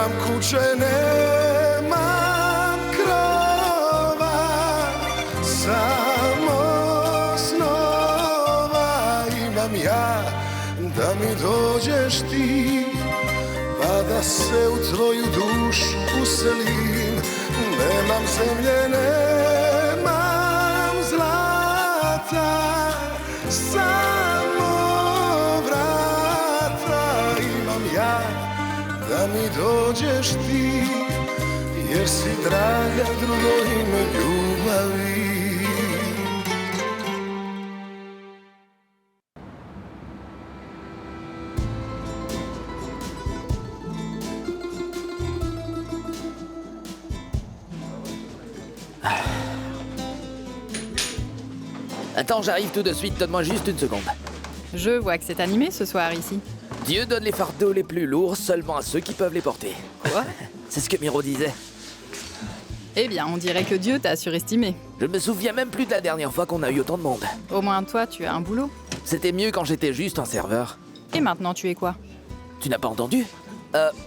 Nemam kuće, nemam krova, samo snova imam ja, da mi dođeš ti, pa da se u tvoju dušu uselim. Nemam zemlje, nemam zlata, samo vrata imam ja, da mi dođeš ti, jer si draga drugo ime ljubavi. Attends, j'arrive tout de suite, donne-moi juste une seconde. Je vois que c'est animé ce soir ici. Dieu donne les fardeaux les plus lourds seulement à ceux qui peuvent les porter. Quoi? C'est ce que Miro disait. Eh bien, on dirait que Dieu t'a surestimé. Je me souviens même plus de la dernière fois qu'on a eu autant de monde. Au moins toi, tu as un boulot. C'était mieux quand j'étais juste un serveur. Et maintenant, tu es quoi? Tu n'as pas entendu?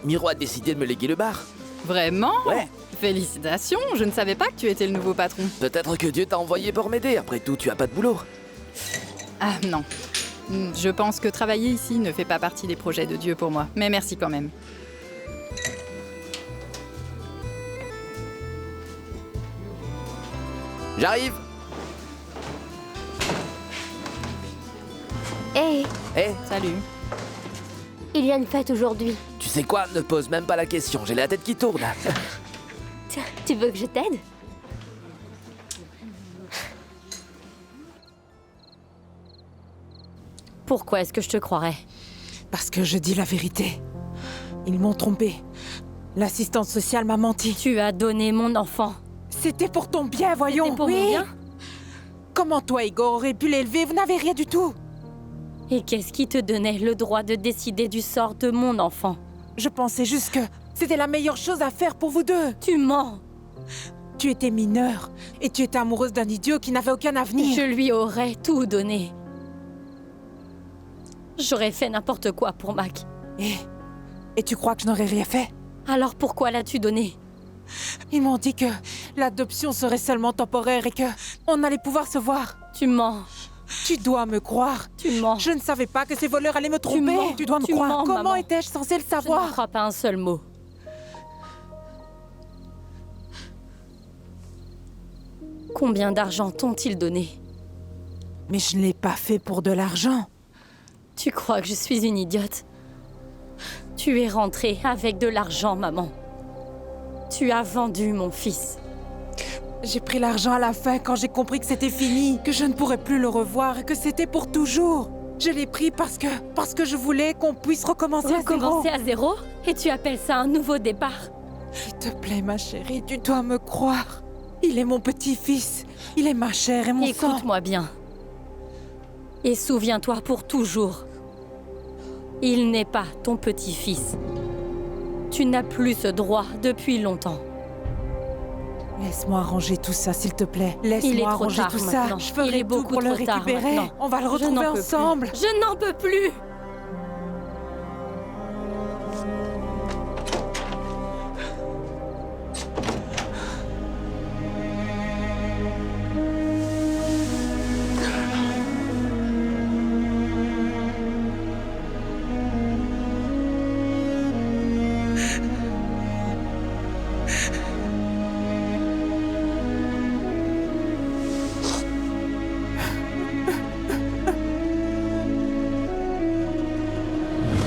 Miro a décidé de me léguer le bar. Vraiment? Ouais. Félicitations, je ne savais pas que tu étais le nouveau patron. Peut-être que Dieu t'a envoyé pour m'aider, après tout, tu as pas de boulot. Ah non. Je pense que travailler ici ne fait pas partie des projets de Dieu pour moi. Mais merci quand même. J'arrive. Hé, Eh, Salut. il y a une fête aujourd'hui. tu sais quoi? Ne pose même pas la question, j'ai la tête qui tourne. Tiens, tu veux que je t'aide? Pourquoi est-ce que je te croirais? Parce que je dis la vérité. Ils m'ont trompé. L'assistante sociale m'a menti. Tu as donné mon enfant. C'était pour ton bien, voyons. C'était pour oui. mon bien? Comment toi, Igor, aurais pu l'élever? Vous n'avez rien du tout. Et qu'est-ce qui te donnait le droit de décider du sort de mon enfant? Je pensais juste que c'était la meilleure chose à faire pour vous deux. Tu mens. Tu étais mineure et tu étais amoureuse d'un idiot qui n'avait aucun avenir. Je lui aurais tout donné. J'aurais fait n'importe quoi pour Mac. Et tu crois que je n'aurais rien fait? Alors pourquoi l'as-tu donné? Ils m'ont dit que l'adoption serait seulement temporaire et que on allait pouvoir se voir. Tu mens. Tu dois me croire. Tu mens. Je ne savais pas que ces voleurs allaient me tromper. mens. Tu dois me Tu croire. mens, Comment maman. étais-je censée le Je ne savoir? crois pas un seul mot. Combien d'argent t'ont-ils donné? Mais je ne l'ai pas fait pour de l'argent. Tu crois que je suis une idiote? Tu es rentrée avec de l'argent, maman. Tu as vendu mon fils. J'ai pris l'argent à la fin quand j'ai compris que c'était fini, que je ne pourrais plus le revoir et que c'était pour toujours. Je l'ai pris parce que je voulais qu'on puisse recommencer à zéro. Recommencer à zéro? Et tu appelles ça un nouveau départ? S'il te plaît, ma chérie, tu dois me croire. Il est mon petit-fils. Il est ma chair et mon sang. Écoute-moi bien. Et souviens-toi pour toujours. Il n'est pas ton petit-fils. Tu n'as plus ce droit depuis longtemps. Laisse-moi arranger tout ça, s'il te plaît. Il est Laisse-moi trop arranger tard tout maintenant. ça. Je Il ferai est tout beaucoup pour le trop tard récupérer. maintenant. On va le Je retrouver n'en peux ensemble. plus. Je n'en peux plus.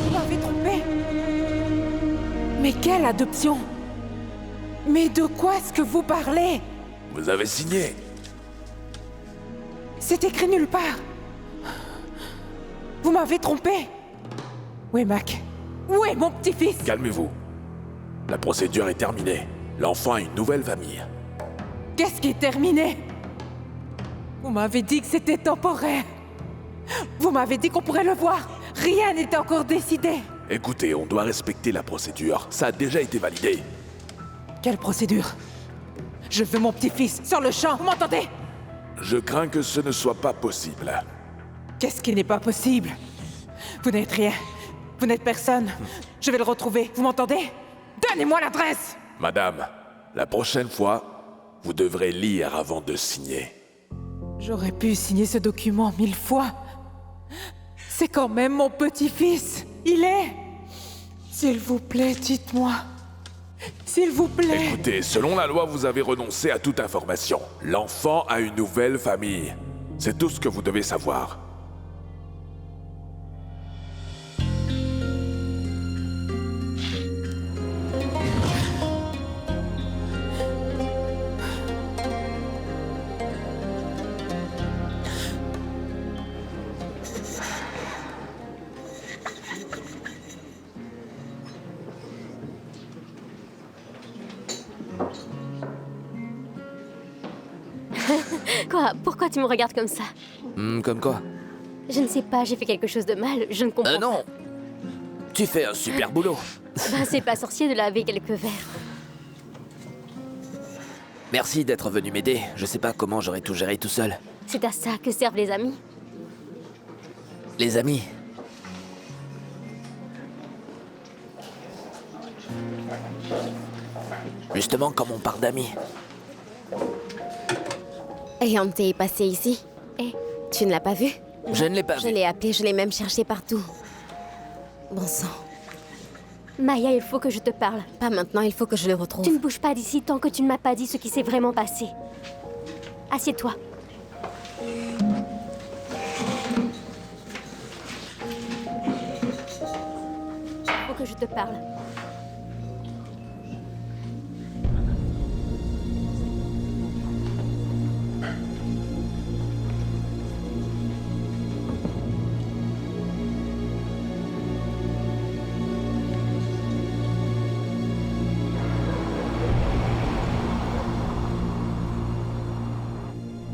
Vous m'avez trompé. Mais quelle adoption? Mais de quoi est-ce que vous parlez? Vous avez signé. C'est écrit nulle part. Vous m'avez trompé. Où est Mac? Où est mon petit-fils? Calmez-vous. La procédure est terminée. L'enfant a une nouvelle famille. Qu'est-ce qui est terminé? Vous m'avez dit que c'était temporaire. Vous m'avez dit qu'on pourrait le voir. Rien n'est encore décidé. Écoutez, on doit respecter la procédure. Ça a déjà été validé. Quelle procédure? Je veux mon petit-fils sur le champ, vous m'entendez? Je crains que ce ne soit pas possible. Qu'est-ce qui n'est pas possible? Vous n'êtes rien. Vous n'êtes personne. Je vais le retrouver, vous m'entendez? Donnez-moi l'adresse! Madame, la prochaine fois, vous devrez lire avant de signer. J'aurais pu signer ce document 1000 fois. C'est quand même mon petit-fils. Il est... S'il vous plaît, dites-moi. S'il vous plaît. Écoutez, selon la loi, vous avez renoncé à toute information. L'enfant a une nouvelle famille. C'est tout ce que vous devez savoir. Quoi? Pourquoi tu me regardes comme ça? Comme quoi? Je ne sais pas, j'ai fait quelque chose de mal, je ne comprends Non. Tu fais un super boulot. pas. Ben, c'est pas sorcier de laver quelques verres. Merci d'être venu m'aider. Je sais pas comment j'aurais tout géré tout seul. C'est à ça que servent les amis. Les amis. Justement, comme on parle d'amis. Et on t'est passé ici. Et tu ne l'as pas vu? Je ne l'ai pas Je vu. l'ai appelé, je l'ai même cherché partout. Bon sang. Maya, il faut que je te parle. Pas maintenant, il faut que je le retrouve. Tu ne bouges pas d'ici tant que tu ne m'as pas dit ce qui s'est vraiment passé. Assieds-toi. Il faut que je te parle.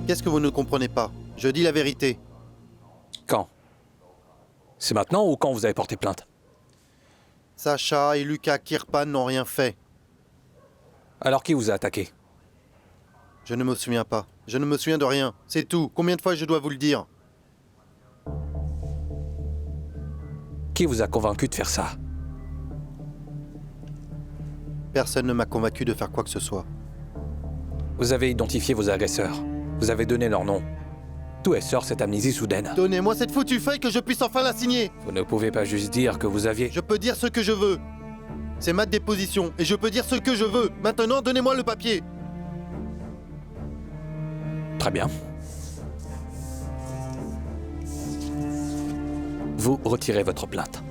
Qu'est-ce que vous ne comprenez pas? Je dis la vérité. Quand? C'est maintenant ou quand vous avez porté plainte? Sacha et Lucas Kirpan n'ont rien fait. Alors qui vous a attaqué? Je ne me souviens pas. Je ne me souviens de rien. C'est tout. Combien de fois je dois vous le dire? Qui vous a convaincu de faire ça? Personne ne m'a convaincu de faire quoi que ce soit. Vous avez identifié vos agresseurs. Vous avez donné leur nom. D'où est sort cette amnésie soudaine? Donnez-moi cette foutue feuille que je puisse enfin la signer. Vous ne pouvez pas juste dire que vous aviez... Je peux dire ce que je veux. C'est ma déposition et je peux dire ce que je veux. Maintenant, donnez-moi le papier. Très bien. Vous retirez votre plainte.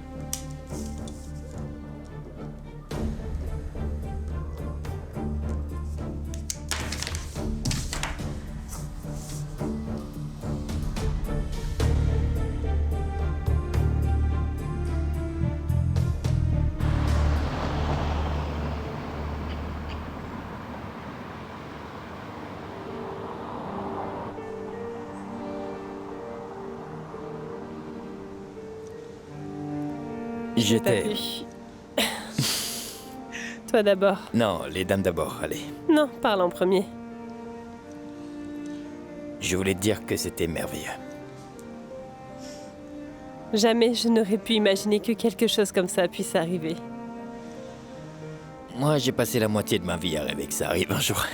J'étais... Toi d'abord. Non, les dames d'abord, allez. Non, parle en premier. Je voulais te dire que c'était merveilleux. Jamais je n'aurais pu imaginer que quelque chose comme ça puisse arriver. Moi, j'ai passé la moitié de ma vie à rêver que ça arrive un jour.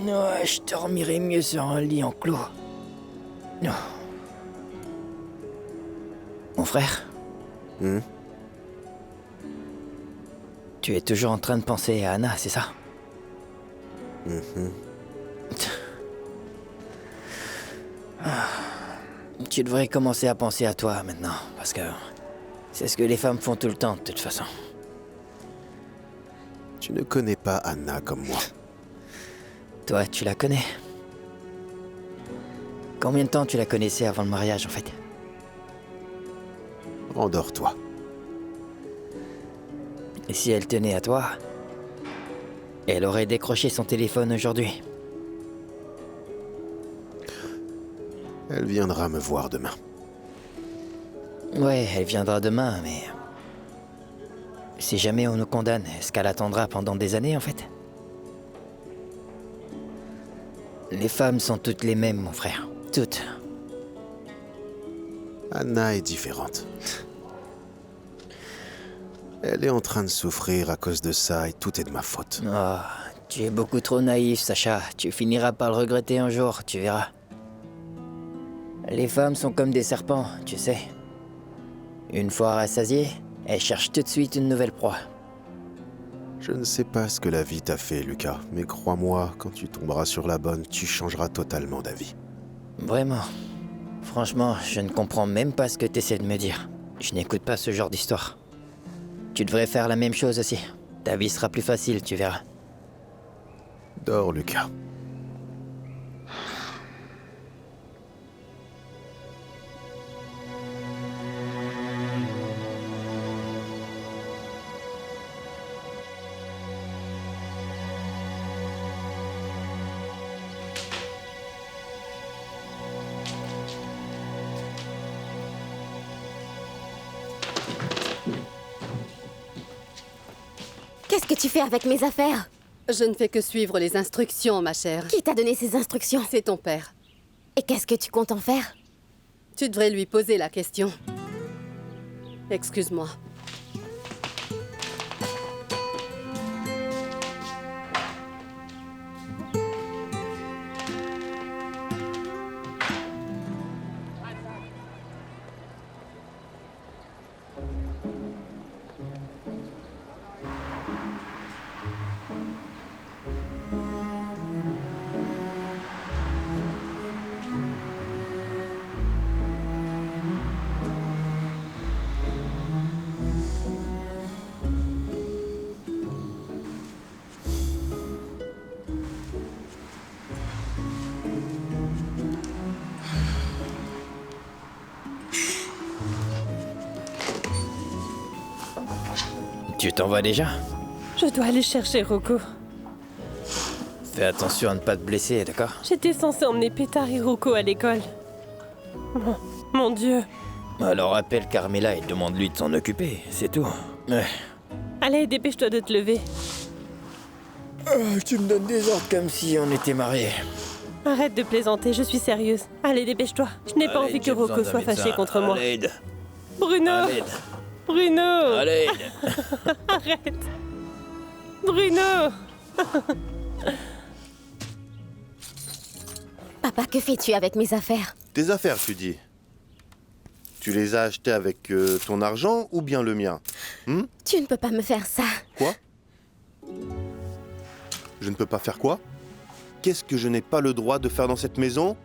Non, je dormirais mieux sur un lit enclos. Non. Mon frère? Tu es toujours en train de penser à Anna, c'est ça? Tu devrais commencer à penser à toi maintenant, parce que c'est ce que les femmes font tout le temps, de toute façon. Tu ne connais pas Anna comme moi. Toi, tu la connais. Combien de temps tu la connaissais avant le mariage, en fait? Endors-toi. Et si elle tenait à toi, elle aurait décroché son téléphone aujourd'hui. Elle viendra me voir demain. Ouais, elle viendra demain, mais... Si jamais on nous condamne, est-ce qu'elle attendra pendant des années, en fait? Les femmes sont toutes les mêmes, mon frère. Toutes. Anna est différente. Elle est en train de souffrir à cause de ça et tout est de ma faute. Oh, tu es beaucoup trop naïf, Sacha. Tu finiras par le regretter un jour, tu verras. Les femmes sont comme des serpents, tu sais. Une fois rassasiées, elles cherchent tout de suite une nouvelle proie. Je ne sais pas ce que la vie t'a fait, Lucas, mais crois-moi, quand tu tomberas sur la bonne, tu changeras totalement d'avis. Vraiment. Franchement, je ne comprends même pas ce que tu essaies de me dire. Je n'écoute pas ce genre d'histoire. Tu devrais faire la même chose aussi. Ta vie sera plus facile, tu verras. Dors, Lucas. Qu'est-ce que tu fais avec mes affaires? Je ne fais que suivre les instructions, ma chère. Qui t'a donné ces instructions? C'est ton père. Et qu'est-ce que tu comptes en faire? Tu devrais lui poser la question. Excuse-moi. Tu t'en vas déjà? Je dois aller chercher Rocco. Fais attention à ne pas te blesser, d'accord? J'étais censée emmener Pétard et Rocco à l'école. Mon Dieu. Alors appelle Carmela et demande-lui de s'en occuper, c'est tout. Ouais. Allez, dépêche-toi de te lever. Tu me donnes des ordres comme si on était mariés. Arrête de plaisanter, je suis sérieuse. Allez, dépêche-toi. Je n'ai pas envie que Rocco soit fâché contre moi. Bruno! Bruno! Allez! Arrête! Bruno! Papa, que fais-tu avec mes affaires? Tes affaires, tu dis? Tu les as achetées avec ton argent ou bien le mien? Tu ne peux pas me faire ça. Quoi? Je ne peux pas faire quoi? Qu'est-ce que je n'ai pas le droit de faire dans cette maison?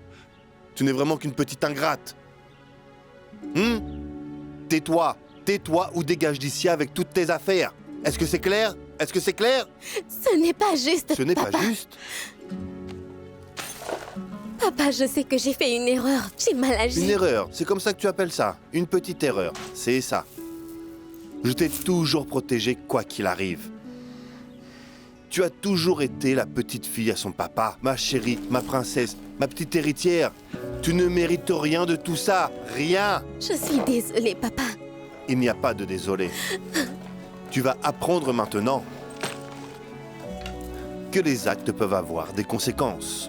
Tu n'es vraiment qu'une petite ingrate. Tais-toi! Tais-toi ou dégage d'ici avec toutes tes affaires. Est-ce que c'est clair? Est-ce que c'est clair? Ce n'est pas juste, Ce n'est papa. pas juste. Papa, je sais que j'ai fait une erreur. J'ai mal agi. Une erreur, c'est comme ça que tu appelles ça. Une petite erreur, c'est ça. Je t'ai toujours protégé quoi qu'il arrive. Tu as toujours été la petite fille à son papa, ma chérie, ma princesse, ma petite héritière. Tu ne mérites rien de tout ça, rien. Je suis désolée, papa. Il n'y a pas de désolé. Tu vas apprendre maintenant que les actes peuvent avoir des conséquences.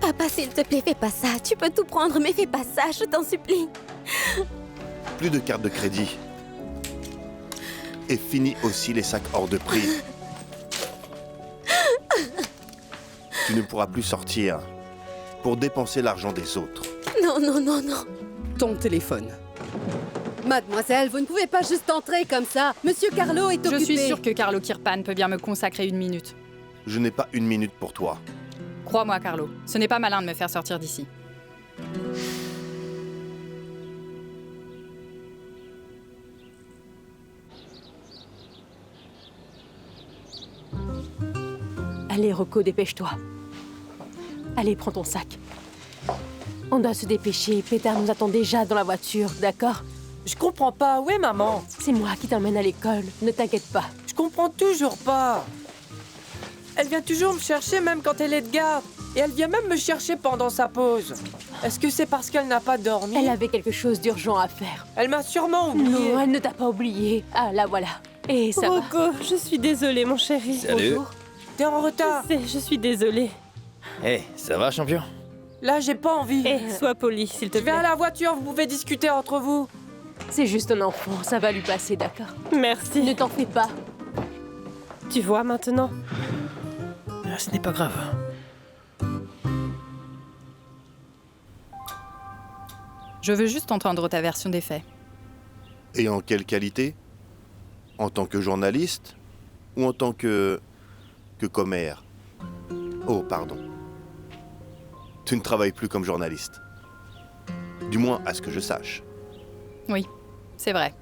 Papa, s'il te plaît, fais pas ça. Tu peux tout prendre, mais fais pas ça, je t'en supplie. Plus de cartes de crédit. Et fini aussi les sacs hors de prix. Tu ne pourras plus sortir pour dépenser l'argent des autres. Non, non, non, non. Ton téléphone. Mademoiselle, vous ne pouvez pas juste entrer comme ça. Monsieur Carlo est occupé. Je suis sûre que Carlo Kirpan peut bien me consacrer une minute. Je n'ai pas une minute pour toi. Crois-moi, Carlo, ce n'est pas malin de me faire sortir d'ici. Allez, Rocco, dépêche-toi. Allez, prends ton sac. On doit se dépêcher. Peter nous attend déjà dans la voiture, d'accord? Je comprends pas. Où est maman? C'est moi qui t'emmène à l'école. Ne t'inquiète pas. Je comprends toujours pas. Elle vient toujours me chercher même quand elle est de garde. Et elle vient même me chercher pendant sa pause. Est-ce que c'est parce qu'elle n'a pas dormi? Elle avait quelque chose d'urgent à faire. Elle m'a sûrement oublié. Non, elle ne t'a pas oublié. Ah, là voilà. Et ça Rocco, va. je suis désolée, mon chéri. Salut. Bonjour. T'es en retard. Je suis désolée. Hé, ça va, champion? Là, j'ai pas envie. Sois poli, s'il te Je vais plaît. à la voiture, vous pouvez discuter entre vous. C'est juste un enfant, ça va lui passer, d'accord? Merci. Ne t'en fais pas. Tu vois maintenant? Ce n'est pas grave. Je veux juste entendre ta version des faits. Et en quelle qualité? En tant que journaliste? Ou en tant que commère? Oh, pardon. Tu ne travailles plus comme journaliste. Du moins, à ce que je sache. Oui, c'est vrai.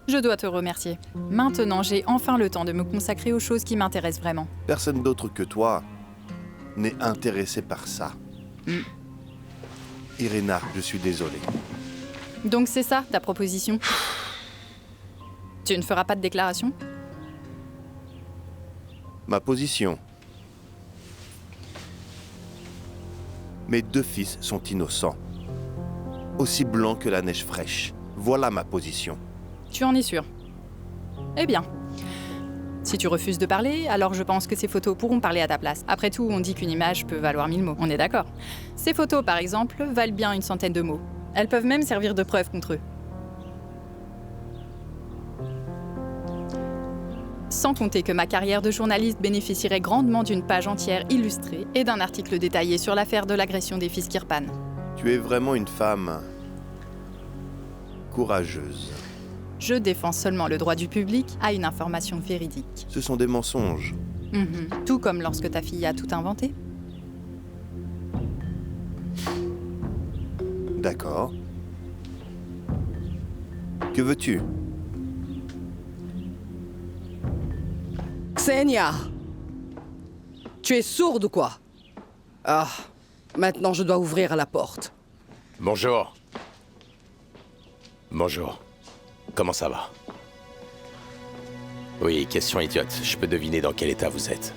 Je dois te remercier. Maintenant, j'ai enfin le temps de me consacrer aux choses qui m'intéressent vraiment. Personne d'autre que toi n'est intéressé par ça. Irina, je suis désolé. Donc c'est ça, ta proposition? Tu ne feras pas de déclaration? Ma position. Mes 2 fils sont innocents. Aussi blancs que la neige fraîche. Voilà ma position. Tu en es sûr? Eh bien. Si tu refuses de parler, alors je pense que ces photos pourront parler à ta place. Après tout, on dit qu'une image peut valoir 1000 mots. On est d'accord? Ces photos, par exemple, valent bien une centaine de mots. Elles peuvent même servir de preuve contre eux. Sans compter que ma carrière de journaliste bénéficierait grandement d'une page entière illustrée et d'un article détaillé sur l'affaire de l'agression des fils Kirpan. Tu es vraiment une femme courageuse. Je défends seulement le droit du public à une information véridique. Ce sont des mensonges. Tout comme lorsque ta fille a tout inventé. D'accord. Que veux-tu? Xenia! Tu es sourde ou quoi? Ah, maintenant je dois ouvrir la porte. Bonjour. Bonjour. Comment ça va? Oui, question idiote. Je peux deviner dans quel état vous êtes.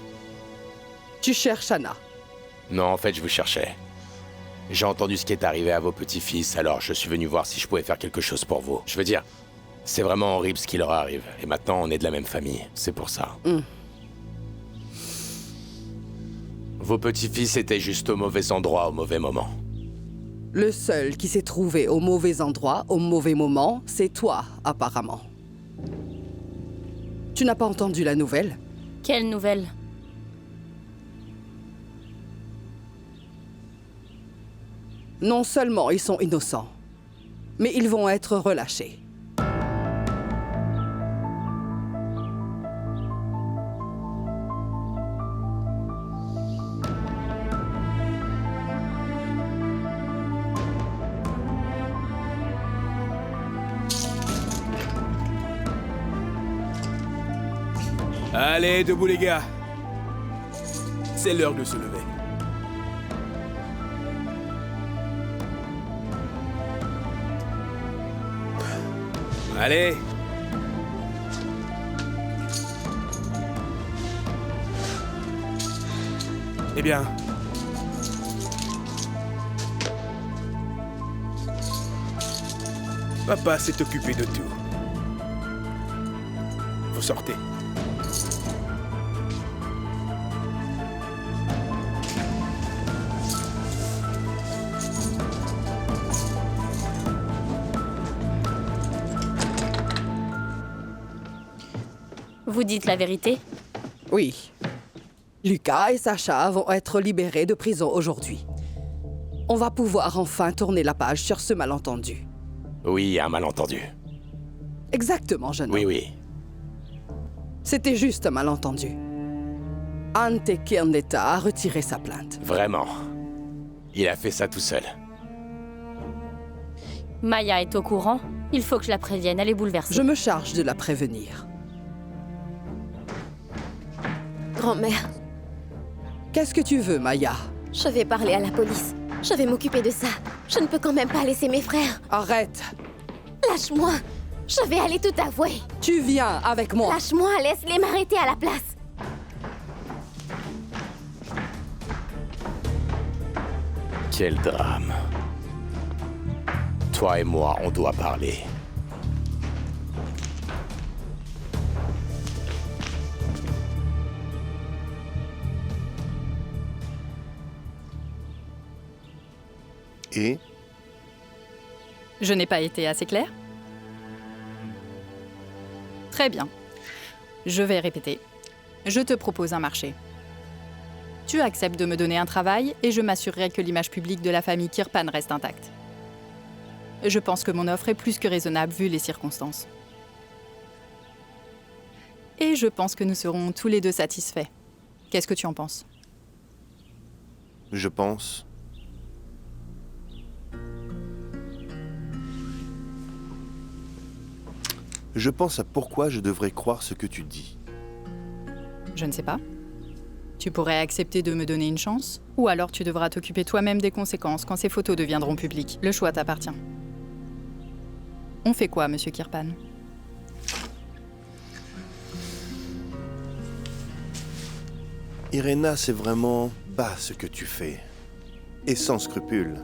Tu cherches Anna? Non, en fait, je vous cherchais. J'ai entendu ce qui est arrivé à vos petits-fils, alors je suis venu voir si je pouvais faire quelque chose pour vous. Je veux dire, c'est vraiment horrible ce qui leur arrive. Et maintenant, on est de la même famille. C'est pour ça. Vos petits-fils étaient juste au mauvais endroit au mauvais moment. Le seul qui s'est trouvé au mauvais endroit, au mauvais moment, c'est toi, apparemment. Tu n'as pas entendu la nouvelle? Quelle nouvelle? Non seulement ils sont innocents, mais ils vont être relâchés. Allez, debout les gars. C'est l'heure de se lever. Allez. Eh bien. Papa s'est occupé de tout. Vous sortez. Vous dites la vérité? Oui. Lucas et Sacha vont être libérés de prison aujourd'hui. On va pouvoir enfin tourner la page sur ce malentendu. Oui, un malentendu. Exactement, jeune homme. Oui, oui. C'était juste un malentendu. Ante Kiandeta a retiré sa plainte. Vraiment. Il a fait ça tout seul. Maya est au courant? Il faut que je la prévienne, elle est bouleversée. Je me charge de la prévenir. Grand-mère. Qu'est-ce que tu veux, Maya? Je vais parler à la police. Je vais m'occuper de ça. Je ne peux quand même pas laisser mes frères. Arrête! Lâche-moi. Je vais aller tout avouer. Tu viens avec moi. Lâche-moi, laisse-les m'arrêter à la place. Quel drame. Toi et moi, on doit parler. Et? Je n'ai pas été assez claire? Très bien. Je vais répéter. Je te propose un marché. Tu acceptes de me donner un travail et je m'assurerai que l'image publique de la famille Kirpan reste intacte. Je pense que mon offre est plus que raisonnable vu les circonstances. Et je pense que nous serons tous les deux satisfaits. Qu'est-ce que tu en penses? Je pense... Je pense à pourquoi je devrais croire ce que tu dis. Je ne sais pas. Tu pourrais accepter de me donner une chance, ou alors tu devras t'occuper toi-même des conséquences quand ces photos deviendront publiques. Le choix t'appartient. On fait quoi, monsieur Kirpan? Irena, c'est vraiment bas ce que tu fais. Et sans scrupules.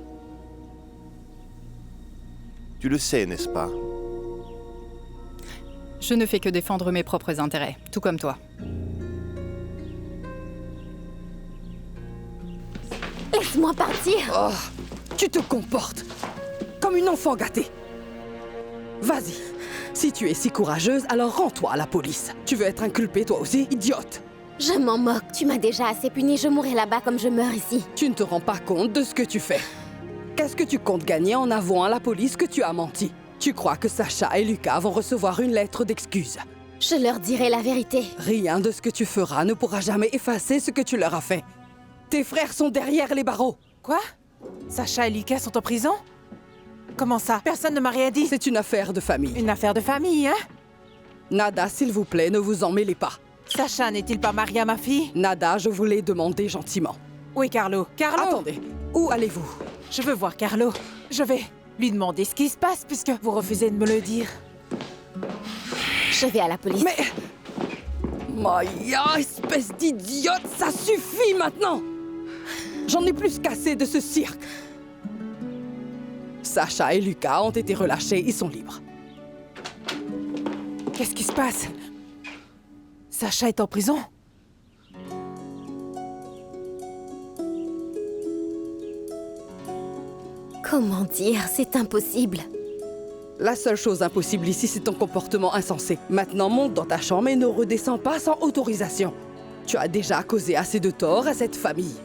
Tu le sais, n'est-ce pas? Je ne fais que défendre mes propres intérêts, tout comme toi. Laisse-moi partir. Oh, tu te comportes comme une enfant gâtée. Vas-y. Si tu es si courageuse, alors rends-toi à la police. Tu veux être inculpée toi aussi, idiote? Je m'en moque. Tu m'as déjà assez puni. Je mourrai là-bas comme je meurs ici. Tu ne te rends pas compte de ce que tu fais. Qu'est-ce que tu comptes gagner en avouant à la police que tu as menti? Tu crois que Sacha et Lucas vont recevoir une lettre d'excuse? Je leur dirai la vérité. Rien de ce que tu feras ne pourra jamais effacer ce que tu leur as fait. Tes frères sont derrière les barreaux. Quoi? Sacha et Lucas sont en prison? Comment ça? Personne ne m'a rien dit. C'est une affaire de famille. Une affaire de famille, hein? Nada, s'il vous plaît, ne vous en mêlez pas. Sacha n'est-il pas marié à ma fille? Nada, je vous l'ai demandé gentiment. Oui, Carlo. Carlo! Attendez, où allez-vous? Je veux voir Carlo. Je vais lui demander ce qui se passe puisque vous refusez de me le dire. Je vais à la police. Mais... Maya, espèce d'idiote, ça suffit maintenant! J'en ai plus qu'assez de ce cirque. Sacha et Lucas ont été relâchés, ils sont libres. Qu'est-ce qui se passe? Sacha est en prison? Comment dire? C'est impossible. La seule chose impossible ici, c'est ton comportement insensé. Maintenant, monte dans ta chambre et ne redescends pas sans autorisation. Tu as déjà causé assez de tort à cette famille.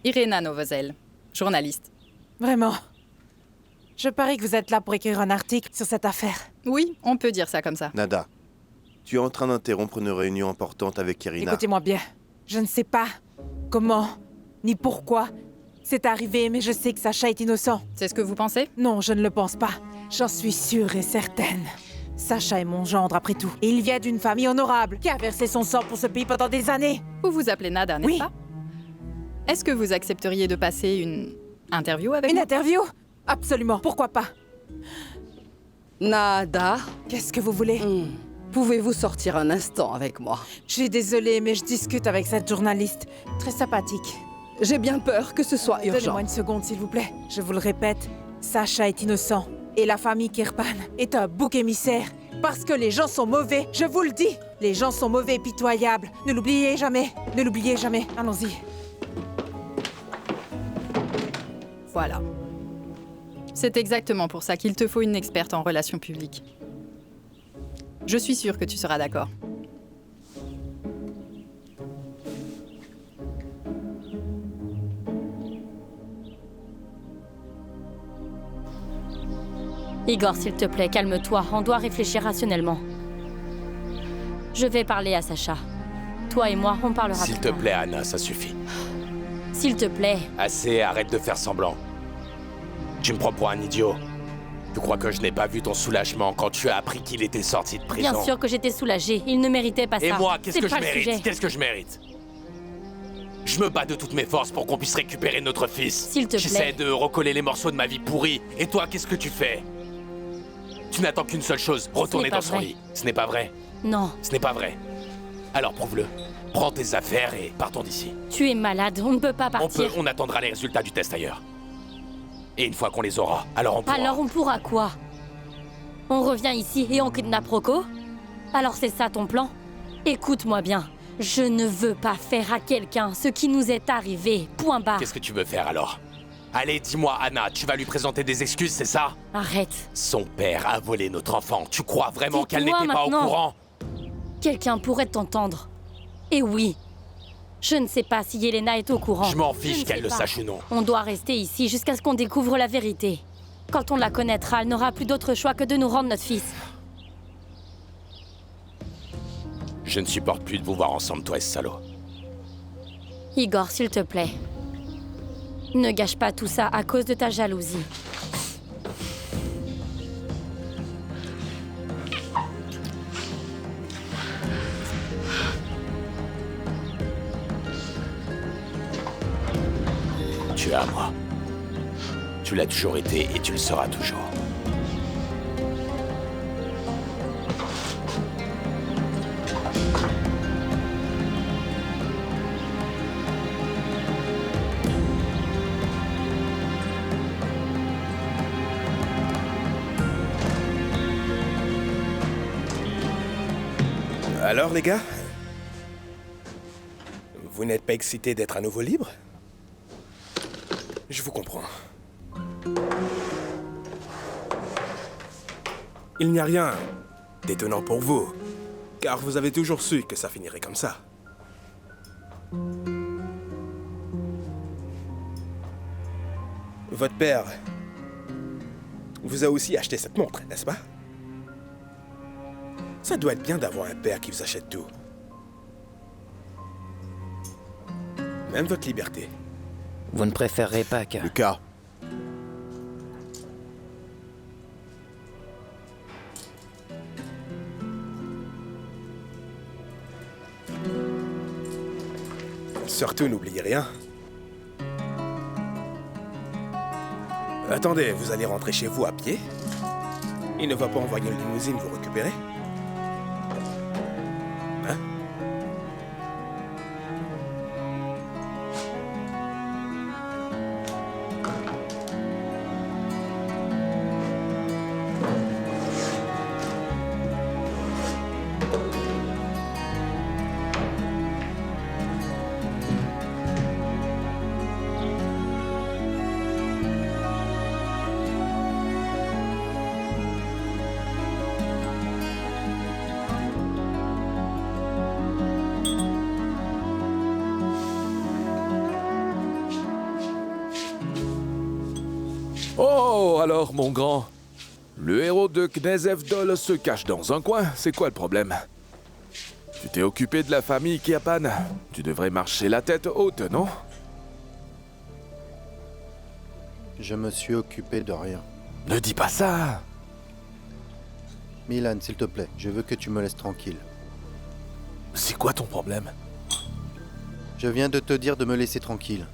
Irena Novozel, journaliste. Vraiment? Je parie que vous êtes là pour écrire un article sur cette affaire. Oui, on peut dire ça comme ça. Nada, tu es en train d'interrompre une réunion importante avec Irina. Écoutez-moi bien. Je ne sais pas comment, ni pourquoi c'est arrivé, mais je sais que Sacha est innocent. C'est ce que vous pensez? Non, je ne le pense pas. J'en suis sûre et certaine. Sacha est mon gendre, après tout. Et il vient d'une famille honorable, qui a versé son sang pour ce pays pendant des années. Vous vous appelez Nada, n'est-ce pas? Est-ce que vous accepteriez de passer une interview avec moi? Une interview? Absolument, pourquoi pas? Nada. Qu'est-ce que vous voulez? Pouvez-vous sortir un instant avec moi? Je suis désolée, mais je discute avec cette journaliste. Très sympathique. J'ai bien peur que ce soit urgent. Donnez-moi une seconde, s'il vous plaît. Je vous le répète, Sacha est innocent. Et la famille Kirpan est un bouc émissaire. Parce que les gens sont mauvais, je vous le dis. Les gens sont mauvais et pitoyables. Ne l'oubliez jamais. Ne l'oubliez jamais. Allons-y. Voilà. C'est exactement pour ça qu'il te faut une experte en relations publiques. Je suis sûre que tu seras d'accord. Igor, s'il te plaît, calme-toi. On doit réfléchir rationnellement. Je vais parler à Sacha. Toi et moi, on parlera plus S'il te tard. plaît, Anna, ça suffit. S'il te plaît. Assez, arrête de faire semblant. Tu me prends pour un idiot. Tu crois que je n'ai pas vu ton soulagement quand tu as appris qu'il était sorti de prison? Bien sûr que j'étais soulagée. Il ne méritait pas ça. Et moi, qu'est-ce que je pas le sujet. mérite? Qu'est-ce que je mérite? Je me bats de toutes mes forces pour qu'on puisse récupérer notre fils. S'il te plaît. J'essaie de recoller les morceaux de ma vie pourrie. Et toi, qu'est-ce que tu fais? Tu n'attends qu'une seule chose, retourner dans son lit. Ce n'est pas vrai? Non. Ce n'est pas vrai. Alors prouve-le. Prends tes affaires et partons d'ici. Tu es malade, on ne peut pas partir. On attendra les résultats du test ailleurs. Et une fois qu'on les aura, alors on pourra... Alors on pourra quoi? On revient ici et on kidnappe Rocco? Alors c'est ça ton plan? Écoute-moi bien. Je ne veux pas faire à quelqu'un ce qui nous est arrivé. Point barre. Qu'est-ce que tu veux faire alors? Allez, dis-moi, Anna, tu vas lui présenter des excuses, c'est ça? Arrête. Son père a volé notre enfant. Tu crois vraiment qu'elle Dites-moi n'était pas au maintenant. courant? Quelqu'un pourrait t'entendre. Et oui. Je ne sais pas si Yelena est au courant. Je m'en Je fiche ne qu'elle sais le pas. sache ou non. On doit rester ici jusqu'à ce qu'on découvre la vérité. Quand on la connaîtra, elle n'aura plus d'autre choix que de nous rendre notre fils. Je ne supporte plus de vous voir ensemble, toi et ce salaud. Igor, s'il te plaît. Ne gâche pas tout ça à cause de ta jalousie. Tu es à moi. Tu l'as toujours été et tu le seras toujours. Alors les gars? Vous n'êtes pas excités d'être à nouveau libre? Je vous comprends. Il n'y a rien d'étonnant pour vous, car vous avez toujours su que ça finirait comme ça. Votre père vous a aussi acheté cette montre, n'est-ce pas? Ça doit être bien d'avoir un père qui vous achète tout. Même votre liberté. Vous ne préférerez pas que... Lucas. Surtout, n'oubliez rien. Attendez, vous allez rentrer chez vous à pied? Il ne va pas envoyer une limousine vous récupérer? Hein? Oh, alors, mon grand. Le héros de Knezev Dol se cache dans un coin. C'est quoi le problème? Tu t'es occupé de la famille Kiapan. Tu devrais marcher la tête haute, non? Je me suis occupé de rien. Ne dis pas ça! Milan, s'il te plaît, je veux que tu me laisses tranquille. C'est quoi ton problème? Je viens de te dire de me laisser tranquille.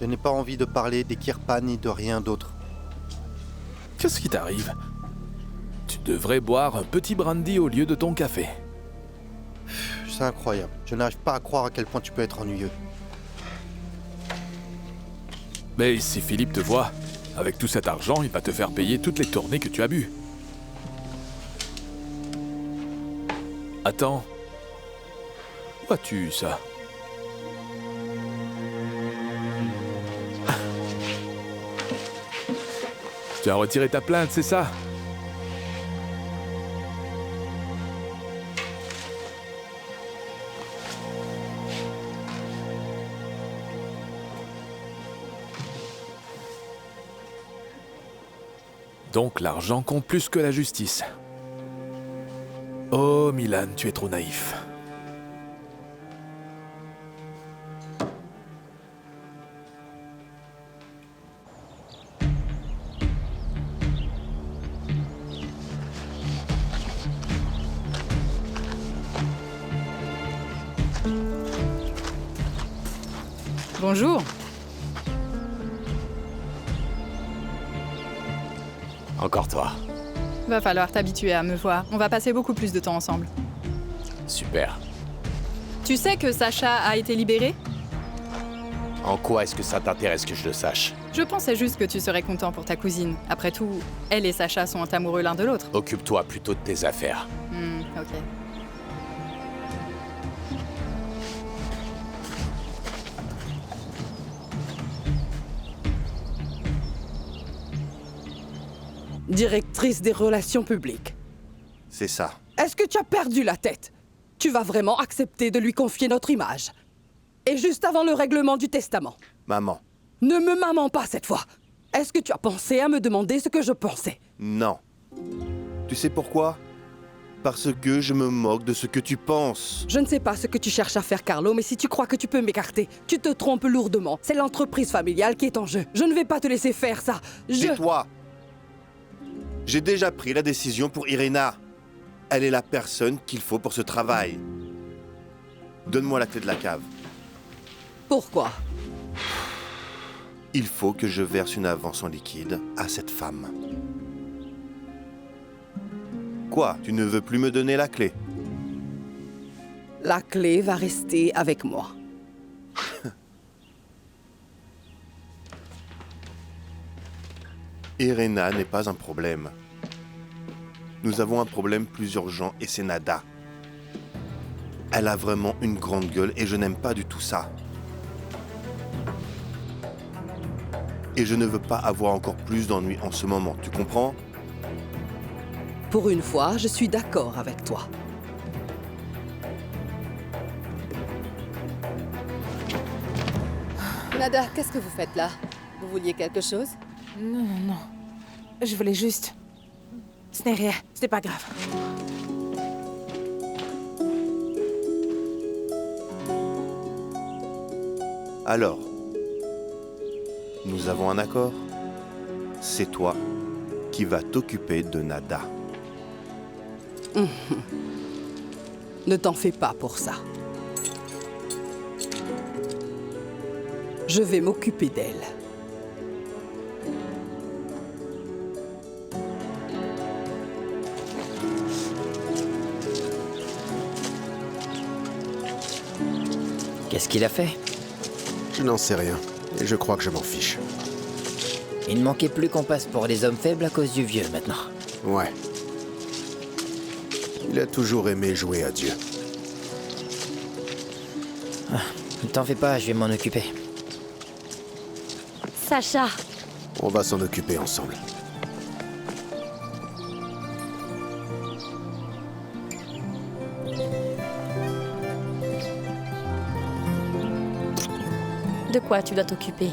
Je n'ai pas envie de parler des Kirpan ni de rien d'autre. Qu'est-ce qui t'arrive? Tu devrais boire un petit brandy au lieu de ton café. C'est incroyable. Je n'arrive pas à croire à quel point tu peux être ennuyeux. Mais si Philippe te voit, avec tout cet argent, il va te faire payer toutes les tournées que tu as bues. Attends. Où as-tu eu ça? Tu as retiré ta plainte, c'est ça? Donc l'argent compte plus que la justice. Oh Milan, tu es trop naïf. 」 « 」 « 」 « 」 « 」 « 」 « 」 « 」 « 」 « 」 « 」 « 」 « 」 « 」 « 」 « 」 « 」 « 」 « 」 « 」 « 」 « 」 « 」 « 」 « 」 « 」 « 」 « 」 « 」 » « Bonjour. Encore toi. Va falloir t'habituer à me voir. On va passer beaucoup plus de temps ensemble. Super. Tu sais que Sacha a été libéré? En quoi est-ce que ça t'intéresse que je le sache? Je pensais juste que tu serais content pour ta cousine. Après tout, elle et Sacha sont amoureux l'un de l'autre. Occupe-toi plutôt de tes affaires. Ok. Directrice des relations publiques. C'est ça. Est-ce que tu as perdu la tête? Tu vas vraiment accepter de lui confier notre image? Et juste avant le règlement du testament. Maman. Ne me maman pas cette fois. Est-ce que tu as pensé à me demander ce que je pensais? Non. Tu sais pourquoi? Parce que je me moque de ce que tu penses. Je ne sais pas ce que tu cherches à faire, Carlo, mais si tu crois que tu peux m'écarter, tu te trompes lourdement. C'est l'entreprise familiale qui est en jeu. Je ne vais pas te laisser faire ça. Tais-toi. J'ai déjà pris la décision pour Irina. Elle est la personne qu'il faut pour ce travail. Donne-moi la clé de la cave. Pourquoi? Il faut que je verse une avance en liquide à cette femme. Quoi? Tu ne veux plus me donner la clé? La clé va rester avec moi. Irina n'est pas un problème. Nous avons un problème plus urgent et c'est Nada. Elle a vraiment une grande gueule et je n'aime pas du tout ça. Et je ne veux pas avoir encore plus d'ennuis en ce moment, tu comprends? Pour une fois, je suis d'accord avec toi. Nada, qu'est-ce que vous faites là? Vous vouliez quelque chose? Non, non, non. Je voulais juste... Ce n'est rien, ce n'est pas grave. Alors, nous avons un accord? C'est toi qui vas t'occuper de Nada. Ne t'en fais pas pour ça. Je vais m'occuper d'elle. Qu'est-ce qu'il a fait? Je n'en sais rien, et je crois que je m'en fiche. Il ne manquait plus qu'on passe pour des hommes faibles à cause du vieux, maintenant. Ouais. Il a toujours aimé jouer à Dieu. Ne t'en fais pas, je vais m'en occuper. Sacha, On va s'en occuper ensemble. de quoi tu dois t'occuper?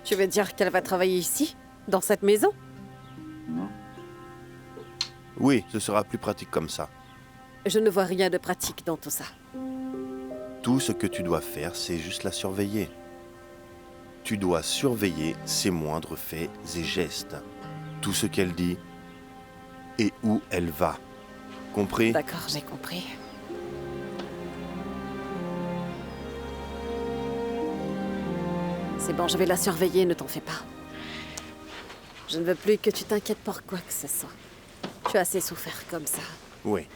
Tu veux dire qu'elle va travailler ici? Dans cette maison? Oui, ce sera plus pratique comme ça. Je ne vois rien de pratique dans tout ça. Tout ce que tu dois faire, c'est juste la surveiller. Tu dois surveiller ses moindres faits et gestes. Tout ce qu'elle dit et où elle va. Compris? D'accord, j'ai compris. C'est bon, je vais la surveiller, ne t'en fais pas. Je ne veux plus que tu t'inquiètes pour quoi que ce soit. Tu as assez souffert comme ça. Oui.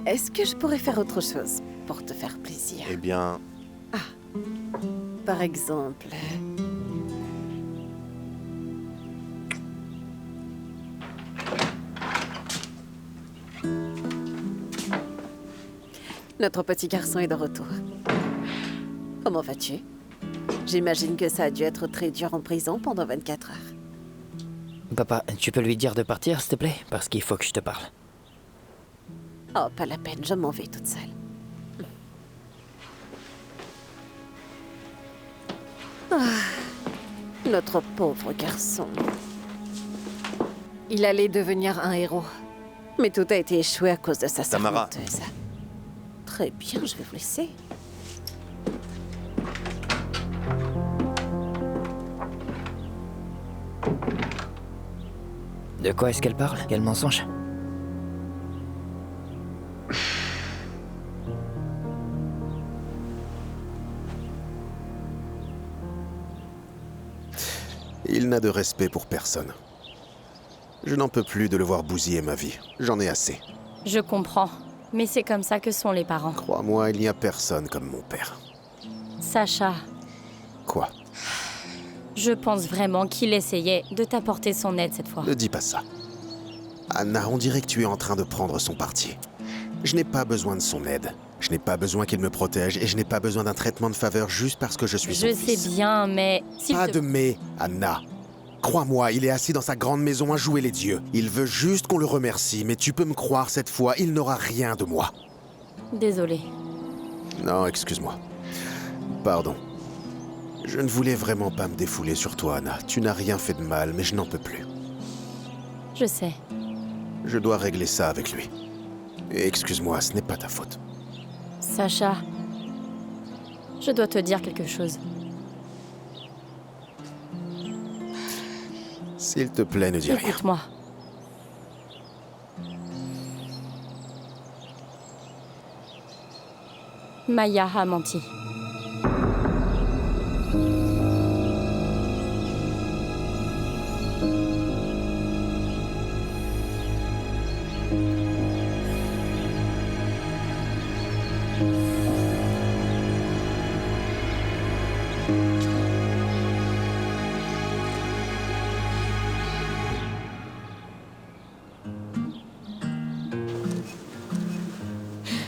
Est-ce que je pourrais faire autre chose pour te faire plaisir? Eh bien... Par exemple... Notre petit garçon est de retour. Comment vas-tu? J'imagine que ça a dû être très dur en prison pendant 24 heures. Papa, tu peux lui dire de partir, s'il te plaît? Parce qu'il faut que je te parle. Oh, pas la peine, je m'en vais toute seule. Notre pauvre garçon. Il allait devenir un héros. Mais tout a été échoué à cause de sa Tamara. serpenteuse. Très bien, je vais vous laisser. De quoi est-ce qu'elle parle? Quel mensonge? Il n'a de respect pour personne. Je n'en peux plus de le voir bousiller ma vie. J'en ai assez. Je comprends, mais c'est comme ça que sont les parents. Crois-moi, il n'y a personne comme mon père. Sacha, Quoi? je pense vraiment qu'il essayait de t'apporter son aide cette fois. Ne dis pas ça. Anna, on dirait que tu es en train de prendre son parti. Je n'ai pas besoin de son aide. Je n'ai pas besoin qu'il me protège et je n'ai pas besoin d'un traitement de faveur juste parce que je suis son Je fils. sais bien, mais... Pas de mais, Anna. Crois-moi, il est assis dans sa grande maison à jouer les dieux. Il veut juste qu'on le remercie, mais tu peux me croire cette fois, il n'aura rien de moi. Désolée. Non, excuse-moi. Pardon. Je ne voulais vraiment pas me défouler sur toi, Anna. Tu n'as rien fait de mal, mais je n'en peux plus. Je sais. Je dois régler ça avec lui. Et excuse-moi, ce n'est pas ta faute. Sacha, je dois te dire quelque chose. S'il te plaît, ne dis rien. Écoute-moi. Maya a menti.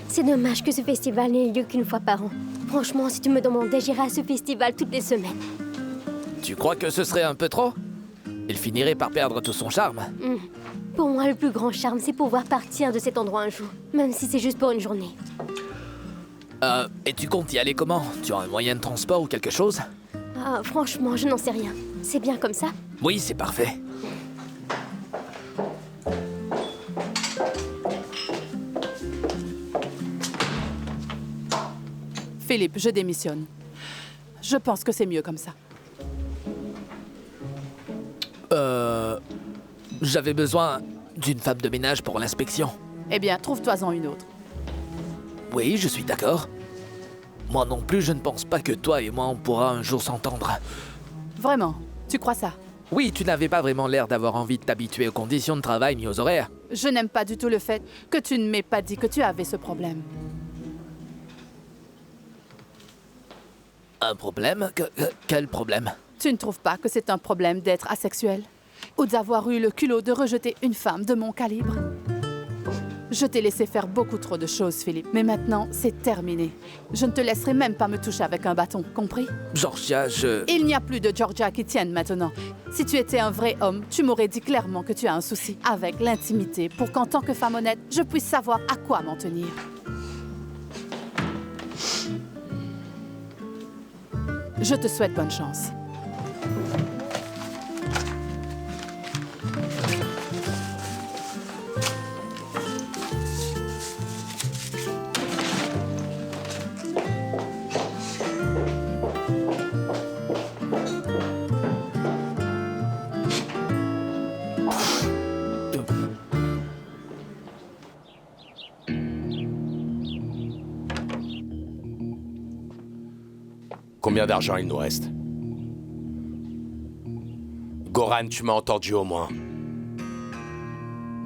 C'est dommage que ce festival n'ait lieu qu'une fois par an. Franchement, si tu me demandais, j'irais à ce festival toutes les semaines. Tu crois que ce serait un peu trop? Il finirait par perdre tout son charme. Pour moi, le plus grand charme, c'est pouvoir partir de cet endroit un jour. Même si c'est juste pour une journée. Et tu comptes y aller comment? Tu as un moyen de transport ou quelque chose? Ah, franchement, je n'en sais rien. C'est bien comme ça? Oui, c'est parfait. Philippe, je démissionne. Je pense que c'est mieux comme ça. J'avais besoin d'une femme de ménage pour l'inspection. Eh bien, trouve-toi-en une autre. Oui, je suis d'accord. Moi non plus, je ne pense pas que toi et moi on pourra un jour s'entendre. Vraiment? Tu crois ça? Oui, tu n'avais pas vraiment l'air d'avoir envie de t'habituer aux conditions de travail ni aux horaires. Je n'aime pas du tout le fait que tu ne m'aies pas dit que tu avais ce problème. Un problème? Quel problème? Tu ne trouves pas que c'est un problème d'être asexuel? Ou d'avoir eu le culot de rejeter une femme de mon calibre? Je t'ai laissé faire beaucoup trop de choses, Philippe. Mais maintenant, c'est terminé. Je ne te laisserai même pas me toucher avec un bâton, compris? Georgia, Il n'y a plus de Georgia qui tienne maintenant. Si tu étais un vrai homme, tu m'aurais dit clairement que tu as un souci avec l'intimité pour qu'en tant que femme honnête, je puisse savoir à quoi m'en tenir. Je te souhaite bonne chance. Combien d'argent il nous reste? Goran, tu m'as entendu au moins.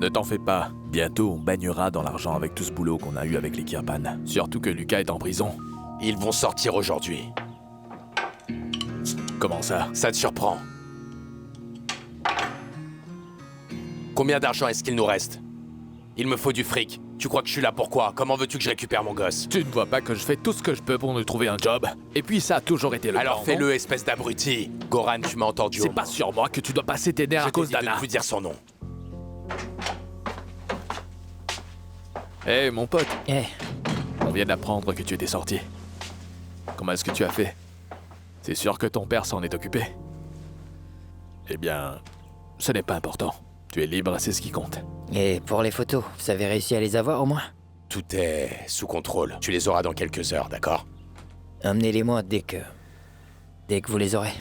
Ne t'en fais pas. Bientôt, on baignera dans l'argent avec tout ce boulot qu'on a eu avec les Kirpan. Surtout que Lucas est en prison. Ils vont sortir aujourd'hui. Comment ça? Ça te surprend? Combien d'argent est-ce qu'il nous reste? Il me faut du fric. Tu crois que je suis là pour quoi? Comment veux-tu que je récupère mon gosse? Tu ne vois pas que je fais tout ce que je peux pour nous trouver un job? Et puis ça a toujours été le Alors plan, fais-le, non? espèce d'abruti. Goran, tu m'as entendu. C'est pas sur moi que tu dois passer tes nerfs à cause d'Anna. Je ne plus dire son nom. Hé, mon pote. On vient d'apprendre que tu étais sorti. Comment est-ce que tu as fait? C'est sûr que ton père s'en est occupé? Eh bien, ce n'est pas important. Tu es libre, c'est ce qui compte. Et pour les photos, vous avez réussi à les avoir au moins? Tout est sous contrôle. Tu les auras dans quelques heures, d'accord? Emmenez-les-moi dès que vous les aurez.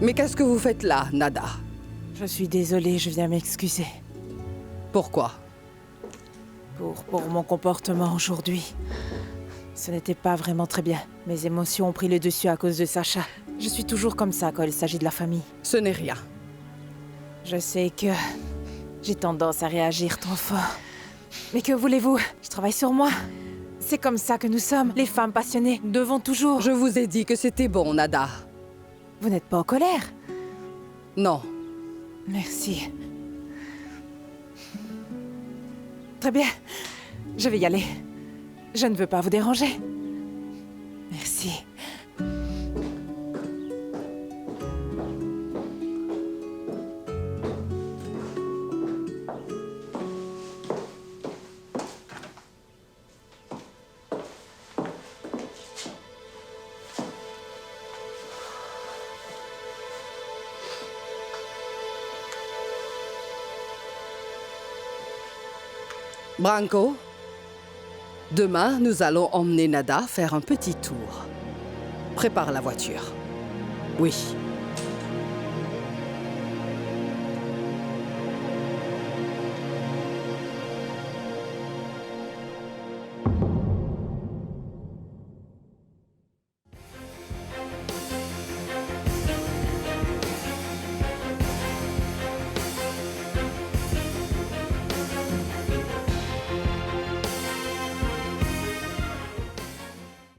Mais qu'est-ce que vous faites là, Nada? Je suis désolée, je viens m'excuser. Pourquoi? Pour mon comportement aujourd'hui. Ce n'était pas vraiment très bien. Mes émotions ont pris le dessus à cause de Sacha. Je suis toujours comme ça quand il s'agit de la famille. Ce n'est rien. Je sais que j'ai tendance à réagir trop fort. Mais que voulez-vous? Je travaille sur moi. C'est comme ça que nous sommes, les femmes passionnées. Nous devons toujours... Je vous ai dit que c'était bon, Nada. Vous n'êtes pas en colère? Non. Merci. Très bien. Je vais y aller. Je ne veux pas vous déranger. Merci. Branko, demain, nous allons emmener Nada faire un petit tour. Prépare la voiture. Oui.